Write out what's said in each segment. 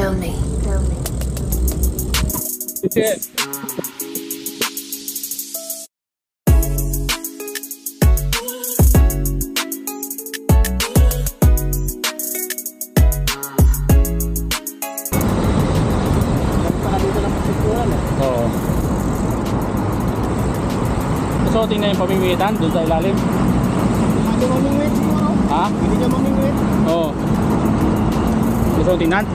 Tony. Oo. So tingnan yung pamimitan doon sa ilalim. Hindi ka mamingwit siguro. Ha? Hindi ka mamingwit. Oo. Gusto tingnan?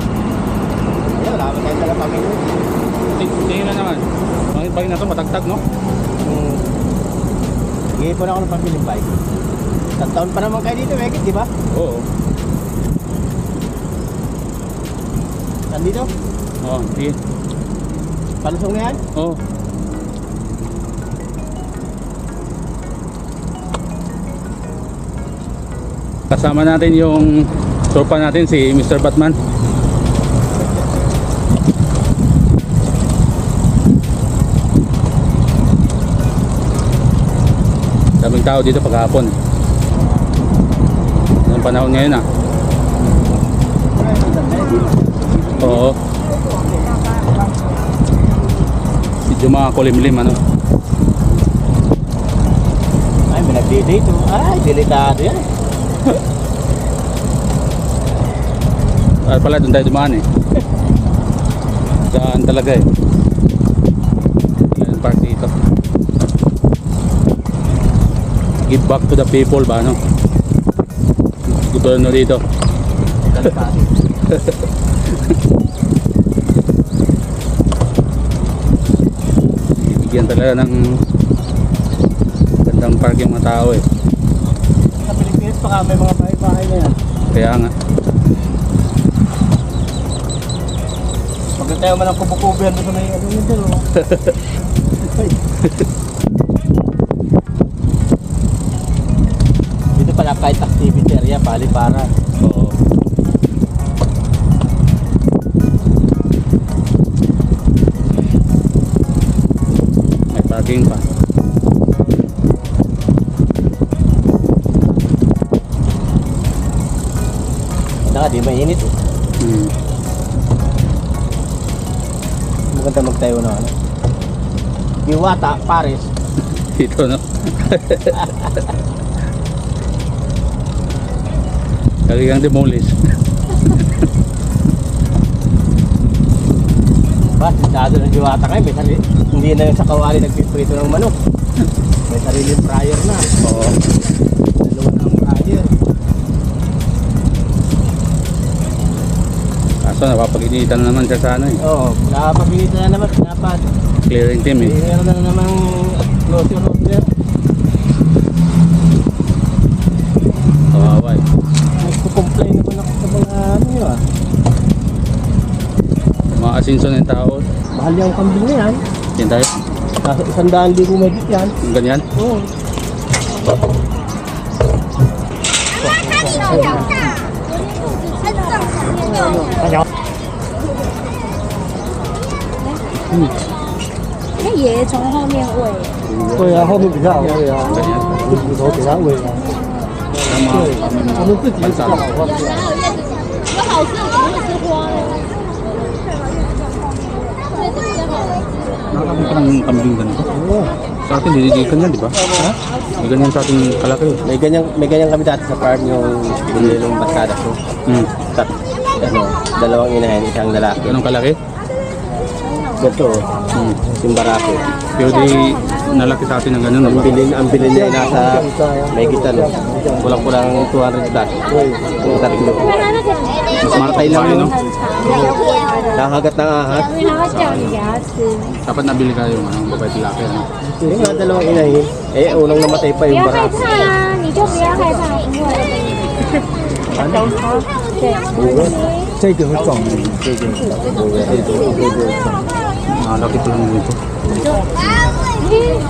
Ayun, wala ka tayo talaga mamingwit. Tingnan na naman. Bagay na ito matagtag, no? Iipon ako ng pambiling bike. Isang taon pa naman kayo dito, Megit, di ba? Oo. Saan dito? Oo, sige. Palusong na yan? Oo. Kasama natin yung tropa natin si Mr. Batman. Daming tao dito paghapon. Ang panahon ngayon ah. Oo. Medyo mga kulimlim ano. Ay, may nagdi-date. Ay, delikado yan. Ay pala doon tayo dumaan eh. Daan talaga eh. Ayan park dito. Give back to the people ba no? Gobyerno dito. Bibigyan talaga ng gandang park yung mga tao eh. Sa Pilipinas baka may mga bahay-bahay na yan. Kaya nga. Pag tayo man ang kubo-kubo yan doon sa may ano nito. Dito pala kahit activity area, paliparan. Oo. May parking pa. Saka di mainit eh. Maganda magtayo na ano. Diwata, Paris. Dito no. Talagang demolish. Ba, sado ng Diwata kayo. May sarili, hindi na yung sa kawali nagpiprito ng manok. May sariling fryer na. Oo. Dalawa ng fryer. Kaso napapag-initan na naman siya sa ano eh. Oo, nakapabilitan na naman. Dapat. Clearing team eh. Meron na namang closure order. Kawawa eh. Nagpo-complain naman ako sa mga ano yun ah. Mga asinso ng tao. Mahal yung kambing na yan. Yan tayo. Nasa 100,000 megit yan. Yung ganyan. Oo.嗯，那爷爷从后面喂。对啊，后面比较好喂啊， Ganyan. 用骨头给它喂啊。 Tama. 对，我们自己比较好放。有好吃，怎么会吃花呢？ Nakakami ka ng kambing ganito. Oo. Sa atin, dinidikan yan, di ba? Ha? May ganyan sa ating kalaki. May ganyan kami dati sa farm yung binili ng barkada ko. Tat, ano, dalawang inahin, isang lalaki. Anong kalaki? Ganito, yung barako. Pero di nalaki sa atin ng ganun. Ang bilin niya nasa may kita no. Kulang-kulang 200 plus. Yung tatlo. Mas matay lang yun, no? Nakagat ng ahas. 因为他会叫你给他吃。 Dapat nabili kayo yung ano, babae tilaki. Ano? Yung nga dalawang inahin. Eh, unang namatay pa 不 yung 要害 barako. 怕啊，你就不要害怕，不会。对。这个会撞你，这个Laki pa lang dito.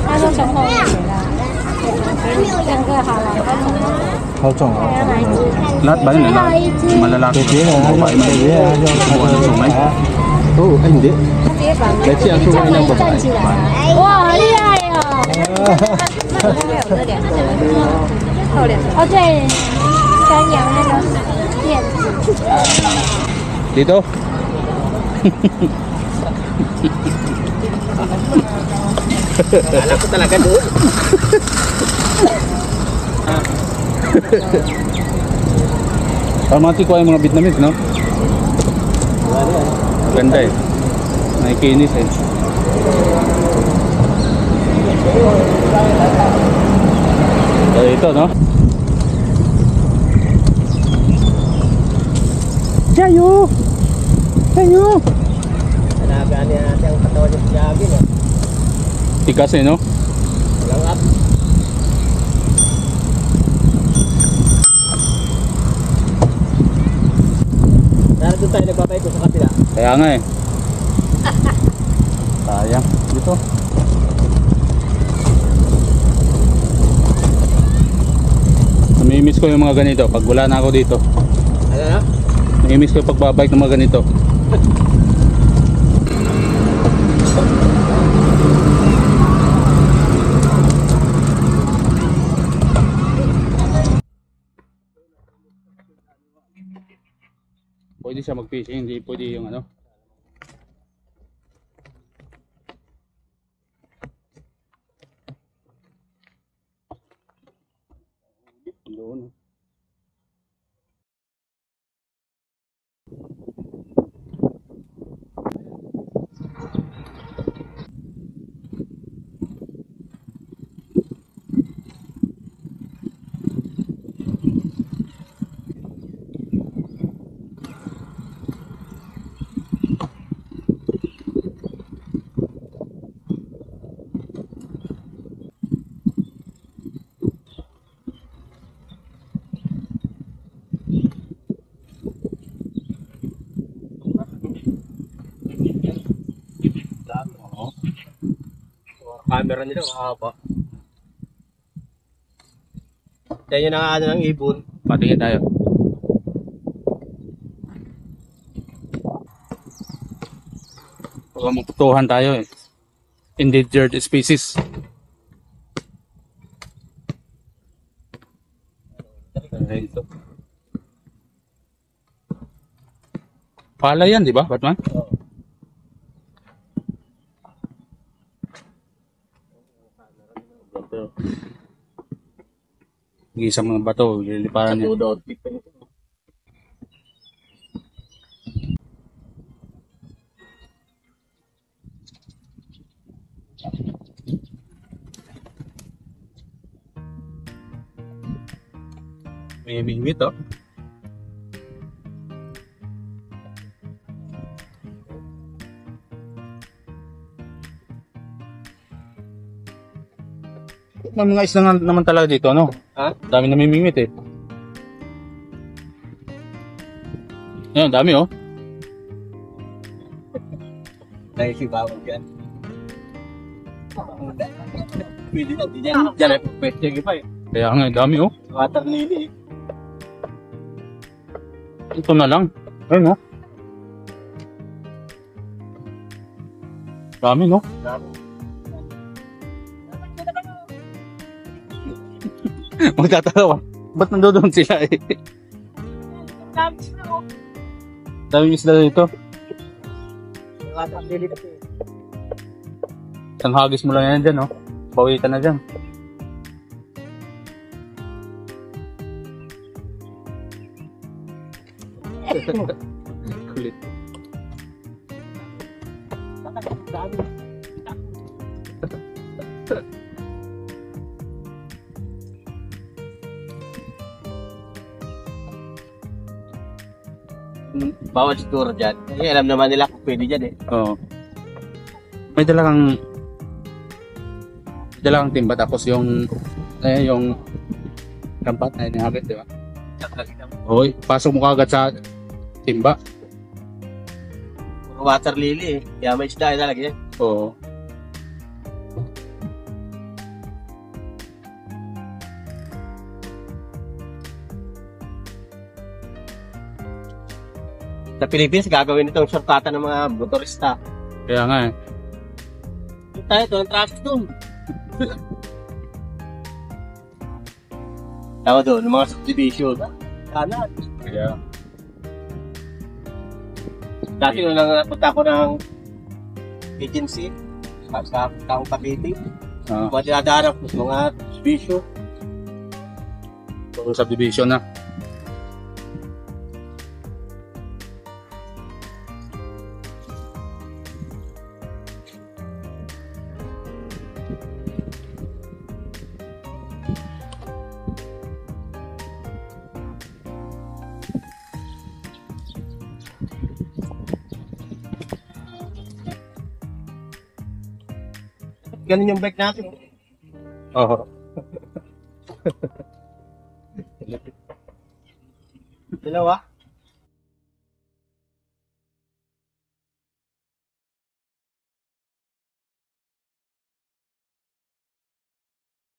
他说从后面给他。两个好了，他从后面。好重啊！ 要哪一只？ Lahat ba yun? Lahat? Malalaki. Babae man. Buwan ng sumay. Oo, ay hindi. 他直接把那 Let's see ang 个 sumay ng 站 babae. 起来。哇，很厉害哦！那里面有这两个，还有两个。哦，对，山羊那个燕子。 Dito? Alam ko talaga doon. Tama ko yung mga Vietnamese, no? Ganda eh. Nakikinis eh. So ito, no? Jayo! Jayo! Alagaan niya natin ang katawan niya sa gabi, no? Tikas eh, no? Walang up. Doon tayo nagbabay ko sa kapila. Kaya nga eh. Sayang. Dito. Namimiss ko yung mga ganito pag wala na ako dito. Ano na? Namimiss ko yung pagbabike ng mga ganito. Pwede siya mag-fishing, hindi pwede yung ano. Doon. Camera nila, mahaba. Tayo nyo na ano ng ibon. Patingin tayo. Baka magputuhan tayo eh. Endangered species. Ito. Pala yan, di ba, Batman? Oo. Isang mga bato, liliparan niya. Todo outfit pa nito. May bingwit oh. May mga isla naman talaga dito, no? Ha? Dami namimingwit eh. Yan, dami oh. Naisibawag yan. Pwede natin yan. Diyan ay pwede pa eh. Kaya nga, dami oh. Water lily. Ito na lang. Ayun oh. Dami no? Magtatawa. Ba't nandoon sila eh? Dami isla dito. Water lily kasi. Isang hagis mo lang yan dyan, no? Bawi ka na dyan. Kulit. Bawal siguro dyan. Kasi alam naman nila kung pwede dyan eh. Oo. May dala kang timba tapos yung lampat na yung hagis, di ba? Hoy, pasok mo kagad sa timba. Puro water lily eh. Kaya may isda talaga yan. Oo. Sa Pilipinas, gagawin itong shortcutan ng mga motorista. Kaya nga eh. Doon tayo, ito ang traffic doon. Tama doon, mga subdivision. Kanan. Kaya. Dati nung napunta ko ng agency, sa taong Cavite, mga dinadahanap ko, mga bisyo. So, subdivision na. Ganun yung bike natin. Oo. Dalawa.